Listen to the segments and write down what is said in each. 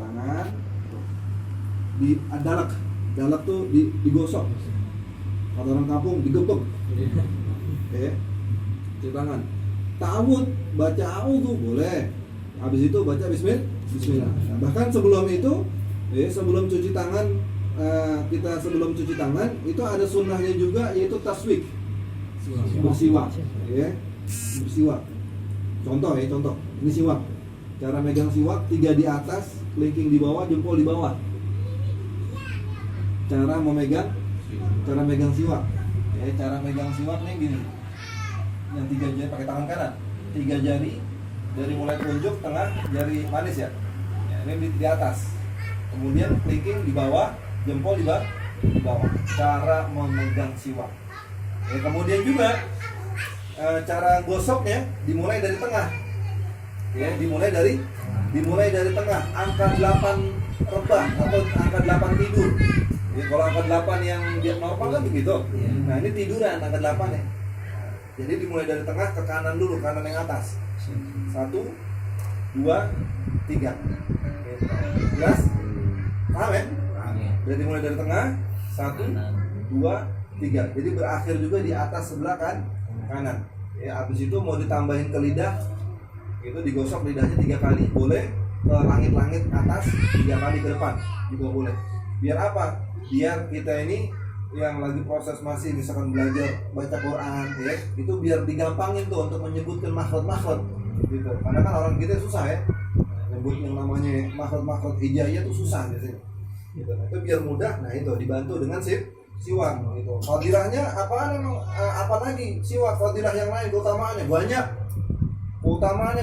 tangan, dalak tuh digosok, kata orang kampung digepuk, cuci tangan. Ta'awud, baca a'udzu boleh, habis itu baca bismillah. Nah, bahkan sebelum itu, sebelum cuci tangan, kita sebelum cuci tangan itu ada sunnahnya juga, yaitu taswik, bersiwak, bersiwak. Contoh, ini siwak. Cara megang siwak, 3 di atas, kelingking di bawah, jempol di bawah. Cara megang siwak. Cara megang siwak nih gini. Yang 3 jari pakai tangan kanan. 3 jari dari mulai telunjuk, tengah, jari manis ya. Ini di atas. Kemudian kelingking di bawah, jempol di bawah. Cara memegang siwak. Kemudian juga cara gosoknya dimulai dari tengah. Dimulai dari tengah, angka 8 rebah atau angka 8 tidur. Kalau angka 8 yang dia normal kan begitu. Nah, ini tiduran angka 8 ya. Jadi dimulai dari tengah ke kanan dulu, kanan yang atas. 1 2 3. Jelas? Paham ya? Jadi mulai dari tengah, 1 2 3. Jadi berakhir juga di atas sebelah kanan. Habis itu mau ditambahin ke lidah, itu digosok lidahnya 3 kali, boleh ke langit-langit atas 3 kali ke depan juga boleh. Biar apa? Biar kita ini yang lagi proses masih misalkan belajar baca Quran itu biar digampangin tuh untuk menyebutkan makhraj gitu. Karena kan orang kita susah ya nyebut yang namanya makhraj hijaiyah itu susah gitu. Itu biar mudah. Nah, itu dibantu dengan siwak gitu. Fadilahnya apa lagi? Siwak fadilah yang lain, keutamaannya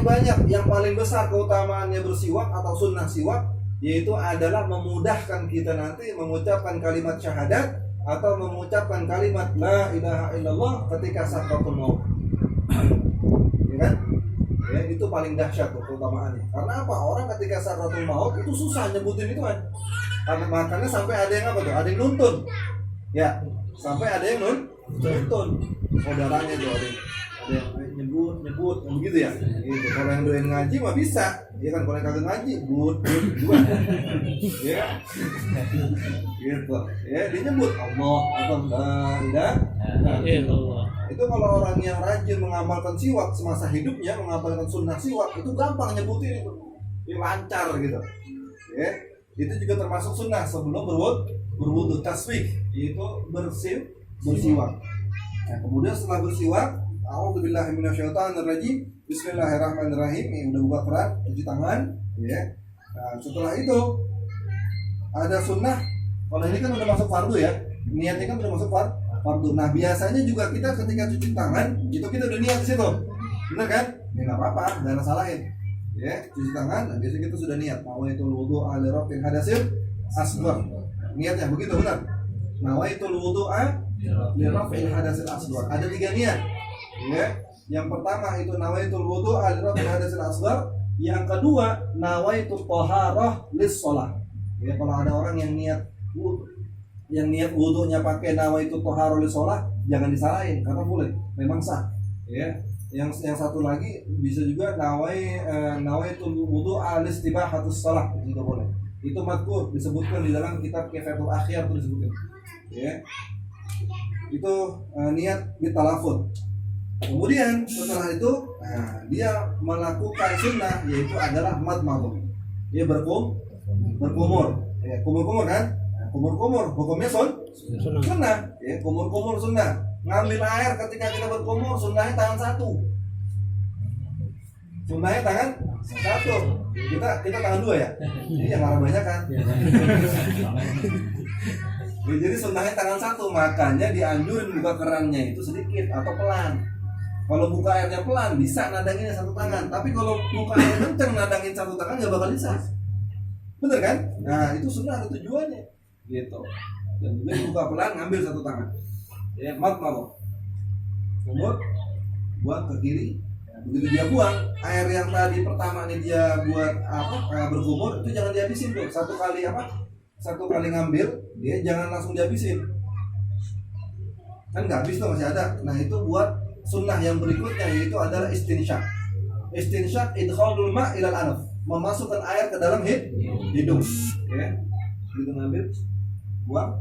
banyak. Yang paling besar keutamaannya bersiwak atau sunnah siwak, yaitu adalah memudahkan kita nanti mengucapkan kalimat syahadat atau mengucapkan kalimat la ilaha illallah ketika sakratul maut. Ya kan? Itu paling dahsyat tuh keutamaannya. Karena apa? Orang ketika sakratul maut itu susah nyebutin itu kan. Makanya sampai ada yang apa tuh? Ada yang nuntun. Ya, sampai ada yang nuntun. Saudaranya tuh ada yang nyebut begitu ya. Gitu. Kalau yang doain ngaji mah bisa. Ya kan, kalau yang kagak ngaji, but. Ya. Gitu. Ya, dia nyebut Allah atau la ilaha. Itu kalau orang yang rajin mengamalkan siwak semasa hidupnya, mengamalkan sunnah siwak, itu gampang nyebutin itu. Dia lancar gitu. Ya. Itu juga termasuk sunnah sebelum berwudu taswik, yaitu bersiwak. Nah, kemudian setelah bersiwak, a'udzubillahi minasyaitonirrajim, bismillahirrahmanirrahim. Ini udah buka keran, cuci tangan, ya. Nah, setelah itu ada sunnah. Kalau ini kan udah masuk fardu ya, niatnya kan udah masuk fardu. Nah, biasanya juga kita ketika cuci tangan, itu kita udah niat di situ, benar kan? Ya nggak apa-apa, jangan salahin. Ya, cuci tangan, nah biasanya kita sudah niat nawaitul wudu'a li raf'il hadasil asghar. Niatnya begitu benar. Nawaitul wudu'a li raf'il hadasil asghar. Ada 3 niat. Ya. Yang pertama itu nawaitul wudu'a li raf'il hadasil asghar, yang kedua nawaitul thaharah lis shalah. Ya, kalau ada orang yang niat wudunya pakai nawaitul thaharah lis shalah, jangan disalahin karena boleh, memang sah. Ya. Yang satu lagi bisa juga nawaitul wudu'a listibahatus shalah, juga boleh. Itu mazkur disebutkan di dalam kitab Kifatul Akhyar, itu disebutkan. Ya. Itu niat bitalafut. Kemudian setelah itu dia melakukan sunnah, yaitu adalah madmadah. Dia berkumur. Ya, kumur kan? Kumur hukumnya sunnah. Ya, kumur sunnah. Ngambil air ketika kita berkumur, sunnahnya tangan 1. Sunnahnya tangan 1. Kita tangan 2 ya. Ini yang marah banyak kan. Ya, jadi sunnahnya tangan 1, makanya dianjurin buka kerannya itu sedikit atau pelan. Kalau buka airnya pelan bisa nadangin 1 tangan, tapi kalau buka airnya kenceng nadangin 1 tangan nggak bakal bisa. Bener kan? Nah, itu sunnah ada tujuannya. Gitu. Dan juga buka pelan ngambil 1 tangan. Ya, mau buang ke kiri. Begitu dia buang air yang tadi pertama nih dia buat berkumur, itu jangan dihabisin tuh. Satu kali ngambil, dia jangan langsung dihabisin. Kan nggak habis tuh, masih ada. Nah, itu buat sunnah yang berikutnya, yaitu adalah istinshaq idkhalul ma' ilal anaf. memasukkan air ke dalam hidung, ya. Gitu ngambil, buang,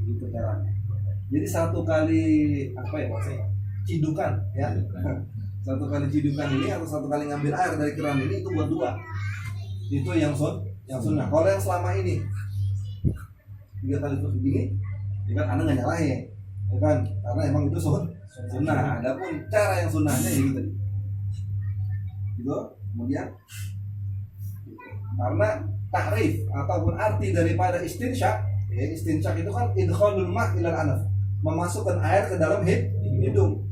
itu caranya. Jadi satu kali apa ya maksudnya cidukan, ya. Satu kali cidukan ini atau satu kali ngambil air dari keran ini itu buat 2. Itu yang sunnah. Kalau yang selama ini 3 kali terus begini, ya kan Anda nggak nyalahin, ya kan? Karena emang itu sunnah. Adapun cara yang sunnahnya ya gitu. Gitu. Kemudian karena takrif ataupun arti daripada istinsyak, ya, istinsyak itu kan idkhalul ma' ilal anaf, memasukkan air ke dalam hidung.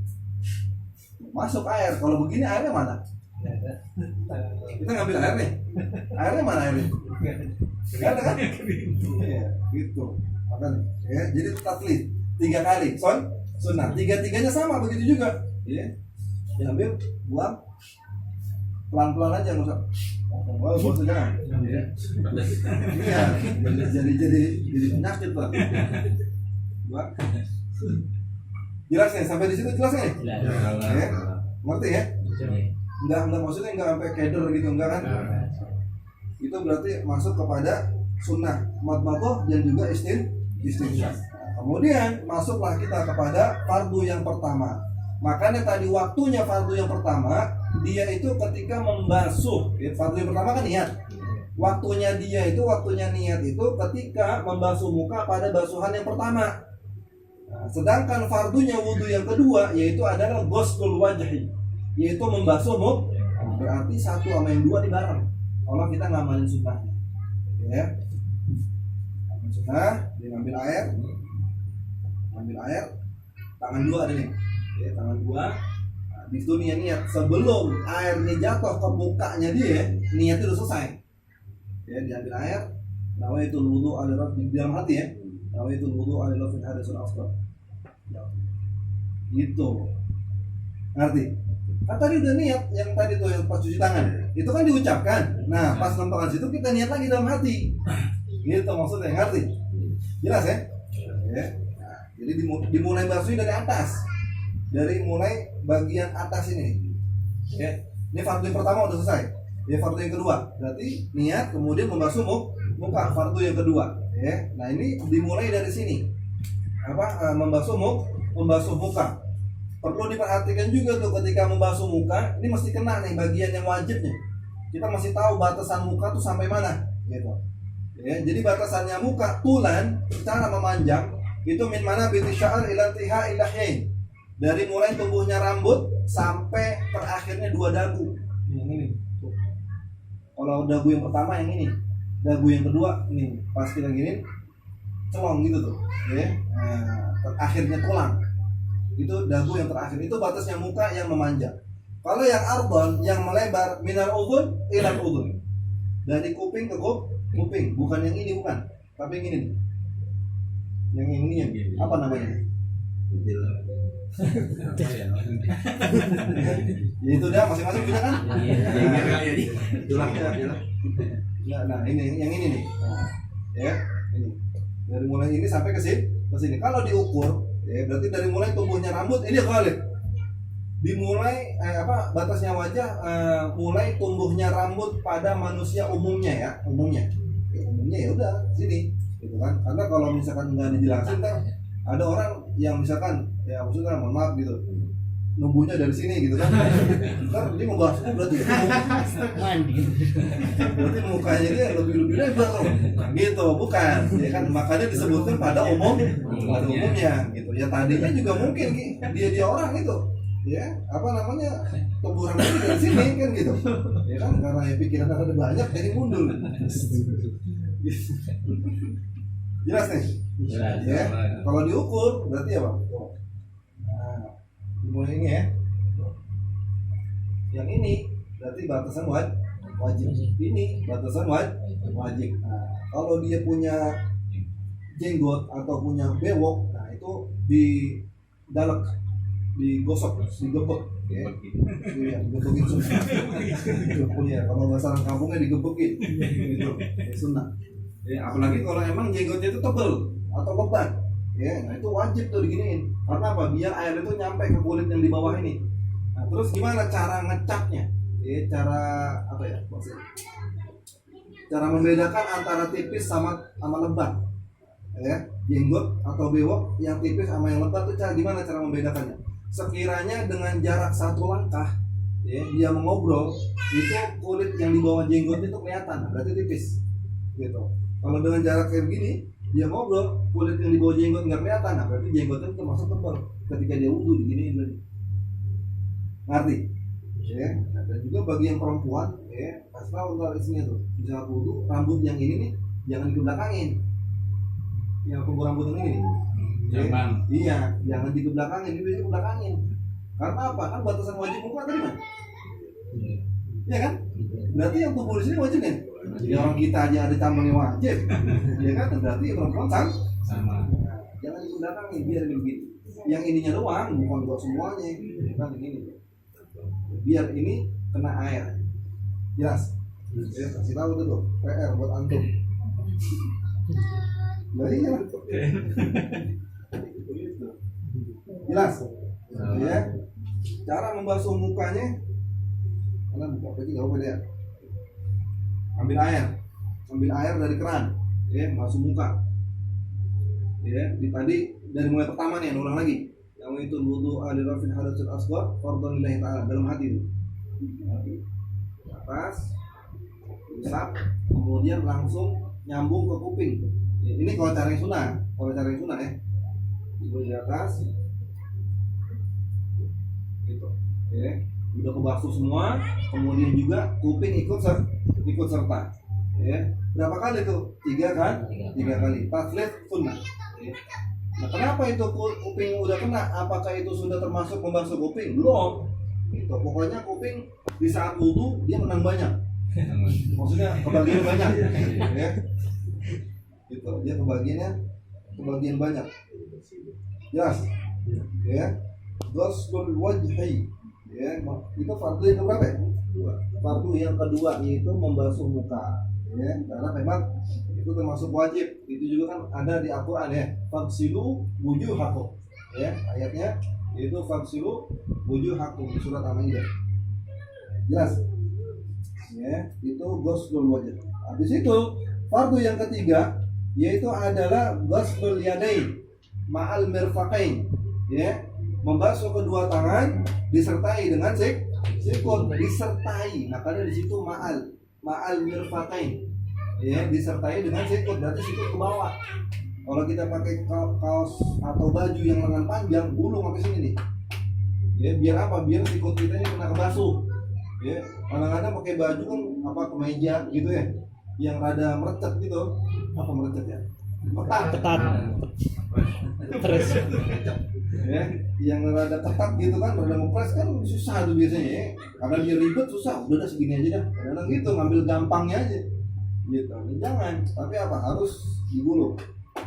Masuk air, kalau begini airnya mana? Kita ngambil air nih, airnya mana airnya? Gak ada kan? Ya, gitu. Makanya, ya, jadi taklid 3 kali, sunnah. 3-3-nya sama begitu juga. Ya, diambil, buang, pelan-pelan aja nggak usah. Wah, bos jangan. Iya, jadi penyakit lah. Buang. Jelas nih, sampai di situ jelas nih? Ya, ngerti ya? Enggak maksudnya enggak sampai keder gitu, enggak kan? Itu berarti masuk kepada sunnah madmadah dan juga istinsyak. Kemudian masuklah kita kepada fardu yang pertama. Makanya tadi waktunya fardu yang pertama dia itu ketika membasuh. Fardu yang pertama kan niat. Waktunya niat itu ketika membasuh muka pada basuhan yang pertama. Nah, sedangkan fardunya wudhu yang kedua yaitu adalah ghuslul wajhi, yaitu membasuh muka. Berarti 1 sama yang 2 di bareng. Kalau kita ngamalin sunnahnya, ya, sunnah, dia ngambil air, tangan 2 ada nih, ya, tangan 2. Nah, di situ niat sebelum airnya jatuh ke mukanya dia, niatnya udah selesai. Ya, diambil air, nawaitul wudu ala rafi, di dalam hati ya, nawaitul wudu ala rafi hadasul asghar. Gitu, ngerti? Kan tadi udah niat, yang tadi tuh yang pas cuci tangan, itu kan diucapkan. Nah, pas nembakan situ kita niat lagi dalam hati. Gitu maksudnya, ngerti? Jelas ya? Ya. Nah, jadi dimulai basuh dari atas, dari mulai bagian atas ini. Ya, ini fardu yang pertama udah selesai. Ya, fardu yang kedua, berarti niat kemudian membasuh muka, fardu yang kedua. Ya, nah ini dimulai dari sini. Membasuh muka. Perlu diperhatikan juga tuh ketika membasuh muka, ini mesti kena nih bagian yang wajibnya. Kita masih tahu batasan muka tuh sampai mana, gitu. Ya, jadi batasannya muka tulan secara memanjang itu min mana binti sya'ar ila intiha ilahyain. Dari mulai tumbuhnya rambut sampai terakhirnya 2 dagu. Yang ini. Kalau dagu yang pertama yang ini, dagu yang kedua ini pas kita gini celong gitu tuh, ya. Nah, terakhirnya tulang. Itu dagu yang terakhir, itu batasnya muka yang memanjang. Kalau yang ardon, yang melebar minal udhun ilal udhun, dari kuping ke kuping, bukan yang ini, bukan, tapi yang ini nih. Yang ini apa namanya? Ya itu dah masing-masing punya kan? Nah ini yang ini nih, ya ini dari mulai ini sampai ke sini. Kalau diukur, ya berarti dari mulai tumbuhnya rambut ini balik. Dimulai batasnya wajah, mulai tumbuhnya rambut pada manusia umumnya ya udah sini, gitu kan? Karena kalau misalkan nggak dijelasin kan ada orang yang misalkan ya maksudnya mohon maaf gitu numbuhnya dari sini gitu kan, ntar dia membahasku berarti mukanya dia lebih lebar loh, gitu bukan? Ya kan makanya disebutkan pada umumnya gitu. Ya tadinya juga mungkin dia orang itu, ya tumbuh rambutnya dari sini kan gitu, ya kan karena pikiran ada banyak jadi mundur. Jelas nih? Jelas, ya. Kalau diukur berarti apa? Nah, dimulai ini ya. Yang ini berarti batasan wajib. Ini batasan wajib. Nah, kalau dia punya jenggot atau punya bewok, nah itu didalek, digosok, digebek, ya. Iya, digebekin sunnah. Ya, kalau bahasa orang kampungnya digebekin, gitu. Sunnah. Ya, apalagi kalau emang jenggotnya itu tebel atau lebat, ya, nah itu wajib tuh diginiin. Karena apa? Biar air itu nyampe ke kulit yang di bawah ini. Nah, terus gimana cara ngecapnya? cara apa ya maksudnya? Cara membedakan antara tipis sama lebat. Ya, jenggot atau bewok yang tipis sama yang lebat itu gimana cara membedakannya? Sekiranya dengan jarak 1 langkah, ya, dia mengobrol, itu kulit yang di bawah jenggot itu kelihatan, berarti tipis, gitu. Kalau dengan jarak kayak begini, dia ngobrol, kulit yang di bawah jenggot nggak kelihatan, nah berarti jenggotnya termasuk tebal. Ketika dia wudhu diginiin berarti. Ngerti? Ya. Dan juga bagi yang perempuan, ya, kasih tahu kalau isinya tuh, di saat wudhu, rambut yang ini nih jangan dikebelakangin. Yang kumpul rambut yang ini. Iya, jangan dikebelakangin, ini dikebelakangin. Karena apa? Kan batasan wajib muka tadi kan? Iya kan? Berarti yang kumpul di sini wajib kan? Ya orang kita aja ada tambangnya wajib. Iya kan? Berarti perempuan sama. Nah, jangan dikebelakangin biar begini. Yang ininya doang, bukan buat semuanya. Kan ini. Biar ini kena air. Jelas? Ya, kasih tahu tuh, PR buat antum. Dari ya. Jelas? Ya. Cara membasuh mukanya, karena buka lagi nggak apa ya. Ambil air dari keran, ya, masuk muka. Ya, tadi dari mulai pertama nih, ulang lagi. Yang itu wudu al-rafil hadatsul asghar fardhon lillahi ta'ala dalam hati itu. Atas, usap, kemudian langsung nyambung ke kuping. Ini kalau cara yang sunnah, ya. Itu di atas, gitu, ya. Udah kebasuh semua, kemudian juga kuping ikut serta, ya. Berapa kali tuh? 3 kan? 3 kali. Taslit sunnah. Ya. Nah, kenapa itu kuping udah kena? Apakah itu sudah termasuk membasuh kuping? Belum. Itu pokoknya kuping di saat wudu dia menang banyak. Maksudnya kebagian banyak, ya. Gitu, dia kebagian banyak. Jelas? Ya. Ghuslul wajhi. Ya, itu fardu yang keberapa ya? Fardu yang kedua yaitu membasuh muka. Ya, karena memang itu termasuk wajib. Itu juga kan ada di Al-Qur'an ya. Faghsilu wujuhakum. Ya, ayatnya itu faghsilu wujuhakum di surat Al-Maidah. Jelas? Ya, itu ghuslul wajh. Habis itu fardu yang ketiga yaitu adalah ghuslul yadain ma'al mirfaqain, ya, membasuh kedua tangan disertai dengan sikut, disertai. Makanya di situ ma'al mirfaqain, ya, disertai dengan sikut, berarti sikut ke bawah. Kalau kita pakai kaos atau baju yang lengan panjang, gulung sampai sini nih, ya, biar apa? Biar sikut kita ini kena kebasuh. Ya, kadang-kadang pakai baju kan apa kemeja gitu ya, yang rada merecet gitu. Apa merecet ya? Ketat. Terus ya, yang rada ketat gitu kan, rada ngepres kan susah tuh biasanya ya. Karena dia ribet susah, udah segini aja dah. Kadang gitu ngambil gampangnya aja. Gitu. Jangan, tapi apa? Harus digulung.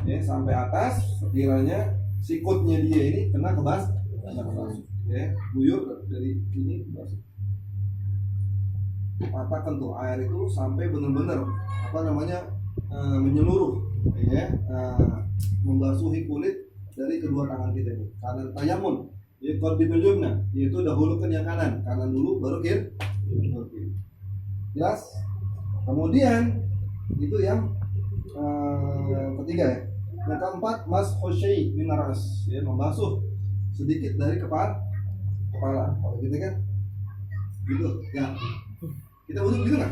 Ya, sampai atas sekiranya sikutnya dia ini kena kebasuh. Ya, guyur dari ini kebasuh. Patahkan tuh air itu sampai benar-benar menyeluruh, ya, membasuhi kulit dari kedua tangan kita ini. Kanan tayamun, ya, qadimul yumna, yaitu dahulukan yang kanan dulu baru kiri. Jelas? Kemudian itu yang ketiga ya. Yang keempat mashu syai' min ras, ya, membasuh sedikit dari kepala. Kalau gitu kan gitu ya. Kita wudhu gitu nggak?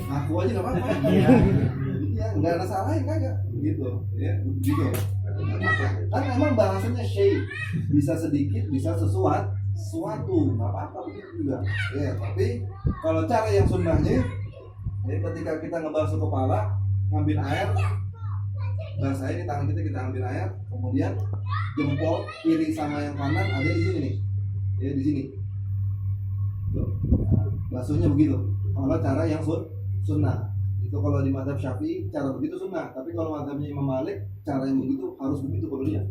Aku aja nggak apa-apa. Iya, nggak ada salahnya kagak. Gitu, ya, gitu. Kan emang bahasanya syai', bisa sedikit, bisa sesuatu, nggak apa-apa begitu juga. Ya, tapi kalau cara yang sunnahnya, ya, ketika kita ngebasuh kepala, ngambil air, bahasa ini tangan kita ambil air, kemudian jempol kiri sama yang kanan ada di sini nih, ya, di sini. Tuh. Basuhnya begitu. Kalau cara yang sunnah itu kalau di mazhab Syafi'i cara begitu sunnah, tapi kalau mazhabnya Imam Malik cara yang begitu harus begitu kalau dia.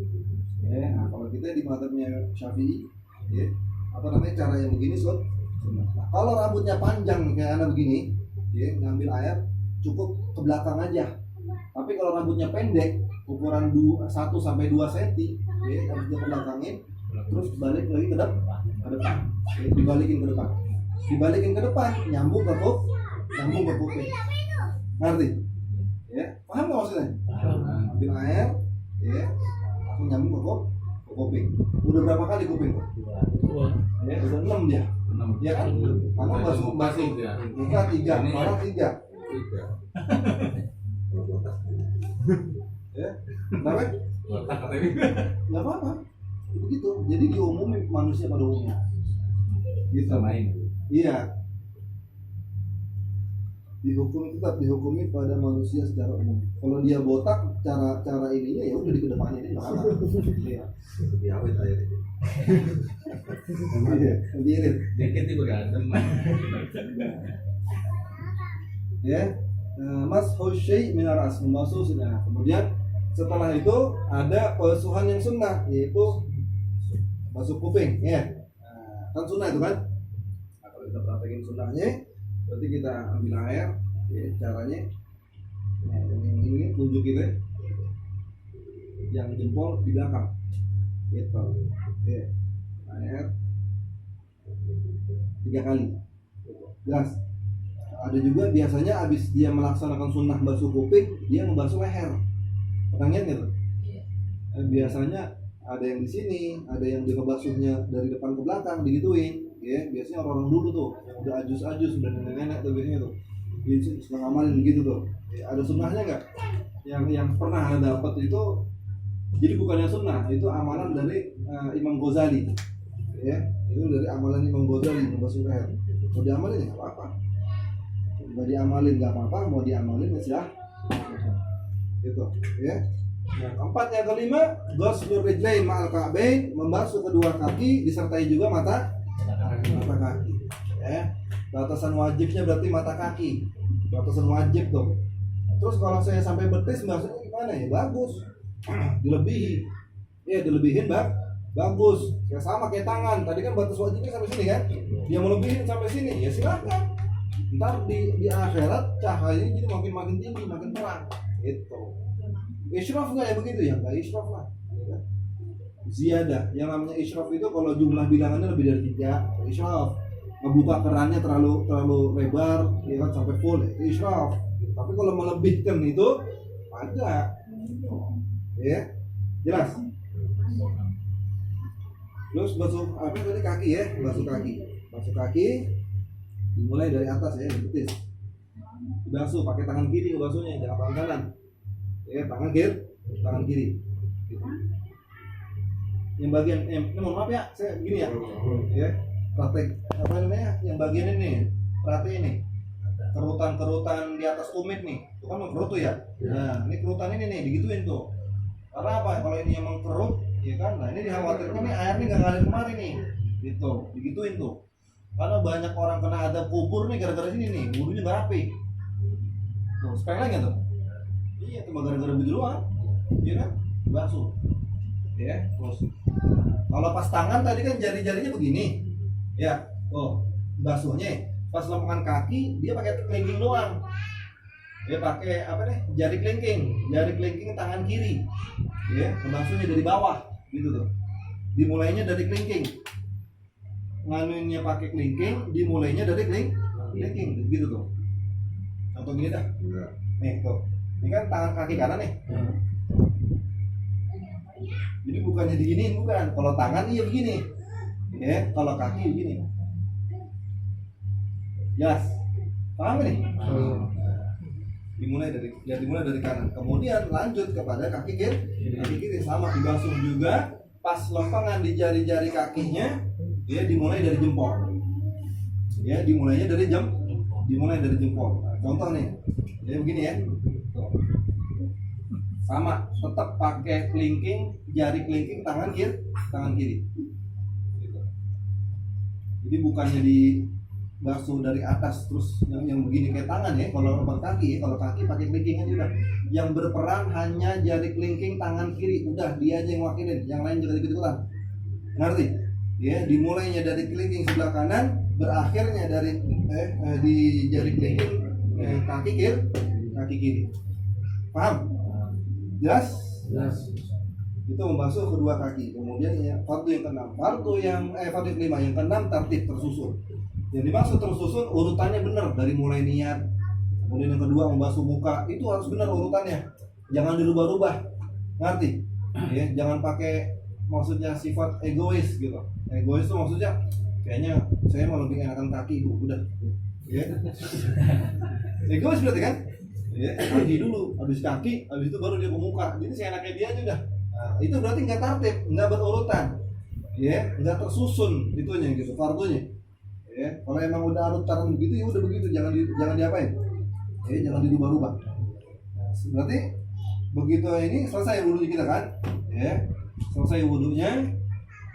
Ya, nah, kalau kita di mazhabnya Syafi'i, ya, cara yang begini sunnah. Nah, kalau rambutnya panjang kayak anak begini, ya, ngambil air cukup ke belakang aja. Tapi kalau rambutnya pendek ukuran 1 sampai 2 cm, ya, harus dibelakangin terus balik lagi ke depan, ya, dibalikin ke depan. dibalikin ke depan, nyambung ke kuping. Ngerti? Ya, paham nggak maksudnya? Ambil air, ya, langsung nyambung ke kuping. Udah berapa kali kuping? Ya, udah 6 dia. Ya kan? Karena basuh muka 3, malah 3. Ya, kenapa? Nggak apa-apa. Begitu. Jadi diumumin manusia pada umumnya. Gitu main. Iya. Tetap dihukumi pada manusia secara umum. Kalau dia botak, cara ininya ya udah di kedepannya ini nggak apa. Iya. Lebih awet aja. Iya. Lebih irit. Dikit itu ganteng. Ya. Mas Husyi minaras membasuh sunnah. Kemudian setelah itu ada pembasuhan yang sunnah, yaitu basuh kuping, ya. Kan sunnah itu kan. Nah, kalau kita praktekin sunnahnya, berarti kita ambil air, ya, caranya. Nah, yang ini tunjuk kita, yang jempol di belakang, gitu. Ya. Air 3 kali, jelas. Ada juga biasanya habis dia melaksanakan sunnah basuh kuping, dia membasuh leher. Pernah lihat gitu? Biasanya ada yang di sini, ada yang dia ngebasuhnya dari depan ke belakang, digituin. Ya, biasanya orang-orang dulu tuh, yang udah ajus-ajus, udah nenek-nenek tuh biasanya tuh. Gitu, setengah amalin begitu tuh. Ya, ada sunnahnya nggak? Yang pernah ada dapat itu, jadi bukannya sunnah, itu amalan dari Imam Ghazali. Ya, itu dari amalan Imam Ghazali membasuh leher. Mau diamalin ya nggak apa-apa. Mau diamalin nggak apa-apa, mau diamalin ya sudah. Gitu, ya. Yang keempat, yang kelima, ghuslur rijlain ma'al ka'bain, membasuh kedua kaki disertai juga mata kaki. Ya. Batasan wajibnya berarti mata kaki. Batasan wajib tuh. Terus kalau saya sampai betis membasuhnya gimana ya? Bagus. Dilebihi. Ya, dilebihin bagus. Ya sama kayak tangan. Tadi kan batas wajibnya sampai sini kan? Dia melebihin sampai sini, ya silakan. Ntar di akhirat cahayanya jadi makin tinggi, makin terang. Itu. Isyraf nggak ya begitu ya? Nggak isyraf lah. Ziyadah. Yang namanya isyraf itu kalau jumlah bilangannya lebih dari 3, isyraf. Ngebuka kerannya terlalu lebar, ya kan, sampai full, itu isyraf. Tapi kalau melebihkan itu ada. Ya, jelas. Terus basuh apa tadi, kaki ya? Basuh kaki. Dimulai dari atas ya, betis. Basuh pakai tangan kiri, basuhnya jangan tangan kanan. Ya, tangan kiri. Gitu. Yang bagian ini mohon maaf ya, saya gini ya. Ya. Praktek apa namanya? Yang bagian ini, perhati ini. Kerutan di atas tumit nih. Itu kan mengkerut tuh ya. Nah, ini kerutan ini nih digituin tuh. Karena apa? Kalau ini yang mengkerut, ya kan. Nah, ini dikhawatirkan nih airnya enggak ngalir kemari nih. Gitu, digituin tuh. Karena banyak orang kena adab kubur nih gara-gara sini nih, wudunya nggak rapi. Tuh, sekarang lagi tuh. Iya, cuma gara-gara begitu doang. Iya kan? Basuh. Ya, terus. Kalau pas tangan tadi kan jari-jarinya begini. Ya, oh, basuhnya. Pas lempengan kaki dia pakai kelingking doang. Dia pakai apa nih? Jari kelingking tangan kiri. Ya, membasuhnya dari bawah, gitu tuh. Dimulainya dari kelingking. Nganuinnya pakai kelingking, dimulainya dari kelingking, gitu tuh. Contoh gini dah. Nih tuh, ini kan tangan kaki kanan nih. Jadi bukannya diginiin, bukan. Kalau tangan iya begini, ya. Kalau kaki begini. Jelas, paham nih? Dimulai dari kanan, kemudian lanjut kepada kaki kiri sama dibasuh juga. Pas lempengan di jari-jari kakinya, dia dimulai dari jempol. Ya, dimulai dari jempol. Nah, contoh nih, ya begini ya. Sama, tetap pakai kelingking, jari kelingking tangan kiri. Gitu. Jadi bukannya dibasuh dari atas terus yang begini kayak tangan ya. Kalau kaki pakai kelingking aja udah. Yang berperan hanya jari kelingking tangan kiri, udah dia aja yang wakilin, yang lain juga ikut-ikutan. Ngerti? Ya, dimulainya dari kelingking sebelah kanan, berakhirnya dari di jari kelingking kaki kiri. Paham? Jelas? Itu membasuh kedua kaki. Kemudian ya, fardu yang kelima yang keenam tertib tersusun. Yang dimaksud tersusun urutannya benar, dari mulai niat, kemudian yang kedua membasuh muka, itu harus benar urutannya, jangan dirubah-rubah, ngerti? Ya, jangan pakai maksudnya sifat egois gitu. Egois itu maksudnya kayaknya saya mau lebih enakan kaki dulu, udah. Ya. Egois berarti kan? Ya, kaki dulu, habis kaki, habis itu baru dia ke muka. Jadi seenaknya dia aja udah. Nah, itu berarti nggak tertib, nggak berurutan, ya, nggak tersusun itunya gitu, fardunya. Ya, kalau emang udah urutan begitu ya udah begitu, jangan diapain, ya, jangan dirubah-rubah. Nah, berarti begitu ini selesai wudhu kita kan, ya, selesai wudhunya,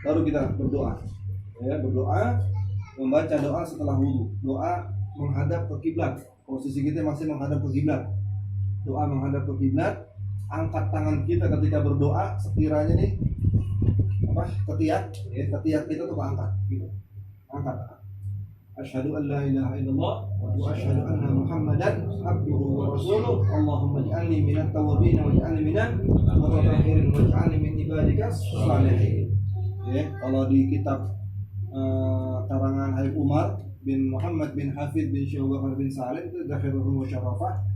baru kita berdoa, ya, berdoa, membaca doa setelah wudhu, doa menghadap ke kiblat, posisi kita masih menghadap ke kiblat, doa menghadap ke kiblat. Angkat tangan kita ketika berdoa sekiranya nih apa ketiak, ya, ketiak kita tuh angkat gitu, angkat. Asyhadu an la ilaha illallah wa asyhadu anna Muhammadan abduhu wa rasuluh. Allahumma ij'alni minat tawwabin wa ij'alni minal mutatahhirin wa ij'alni min ibadika shalihin. Ya, kalau di kitab karangan Habib Umar bin Muhammad bin Hafid bin Syu'bah bin Salim itu Zakhiratul Musyarrafah,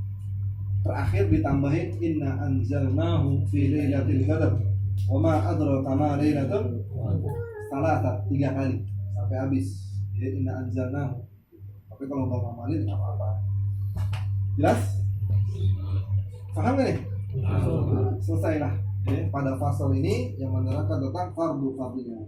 terakhir ditambahin inna anzalnahu fi lailatul qadar wa ma adraka ma lailatul qadar, 3 kali sampai habis. Ya, inna anzalnahu. Tapi kalau Bang amalin enggak apa-apa. Jelas? Paham gak nih? Selesailah. Ya, pada fasal ini yang menerangkan tentang fardu-fardunya.